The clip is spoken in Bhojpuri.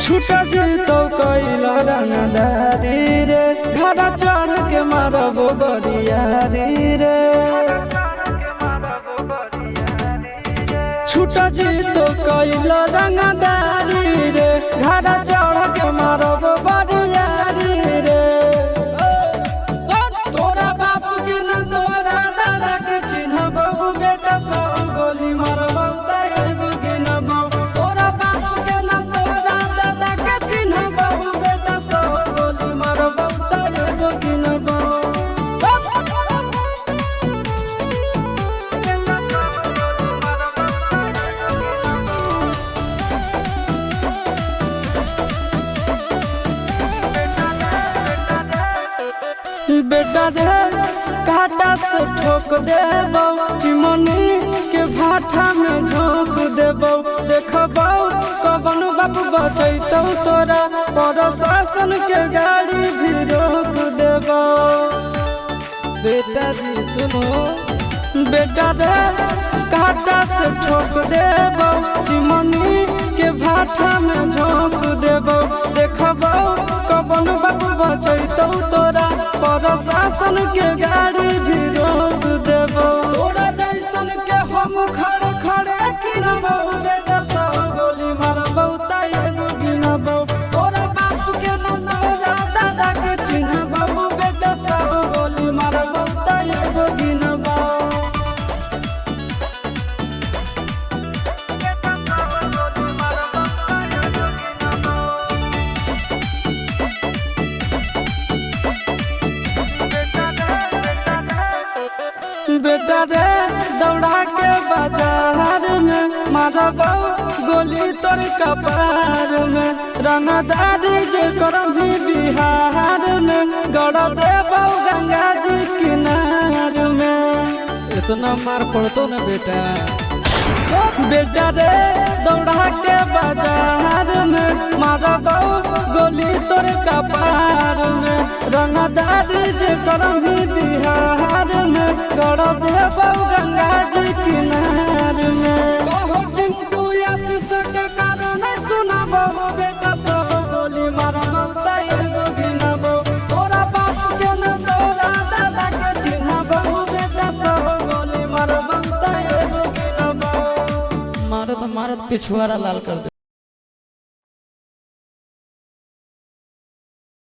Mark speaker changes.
Speaker 1: छूटा जीतो कैला रंगदारी रे घड़ा चढ़ के मारबो बरियारी रे। छूटा जीतो कैला रंगदारी रे घड़ा चढ़ के मारबो बरियारी रे। तोरा बाप के न तोरा दादा के चिन्हबो बेटा सब गोली मारबो तैगो गिनबो। तोरा बाप के न तोरा दादा के चिन्हबो बेटा सब गोली मारबो तैगो गिनबो। बेटा रे काटा से ठोक देबो चिमनी के भाटा में झोंक देबो। देखबो कवन बाप बचैतौ तोरा प्रशासन के गाड़ी भी रोक देबो। बेटा जी सुनो बेटा रे काटा से ठोक देबो चिमनी के भाटा में झोंक देबो। देखबो कवन बाप बचैतौ तोरा प्रशासन के गाड़ी भी रोक देबो। तोरा जैसन के हम खड़े खड़े गिनबो बेटा सब गोली मारबो तैगो गिनबो। तोरा बाप के न तोरा दादा के चिन्हबो बेटा सब गोली मारबो तैगो गिनबो। बेटा रे दौड़ा के बाजार में मारबो गोली तोर कपार में। रंगदारी जे करभी बिहार में गड़ देबो गंगा जी किनार में।
Speaker 2: इतना मार पड़तो ना बेटा।
Speaker 1: बेटा रे दौड़ा के बाजार में मारबो गोली तोर कपार में। रंगदारी जे करभी बिहार में गड़ देबो गंगा जी किनार में। कहो चिंटू आशीष के कारण सुनबो बेटा सब गोली मारबो तैगो गिनबो। तोरा बाप के न तोरा दादा के चिन्हबो बेटा सब गोली मारबो तैगो गिनबो।
Speaker 2: मारत मारत पिछुआरा लाल कर दे।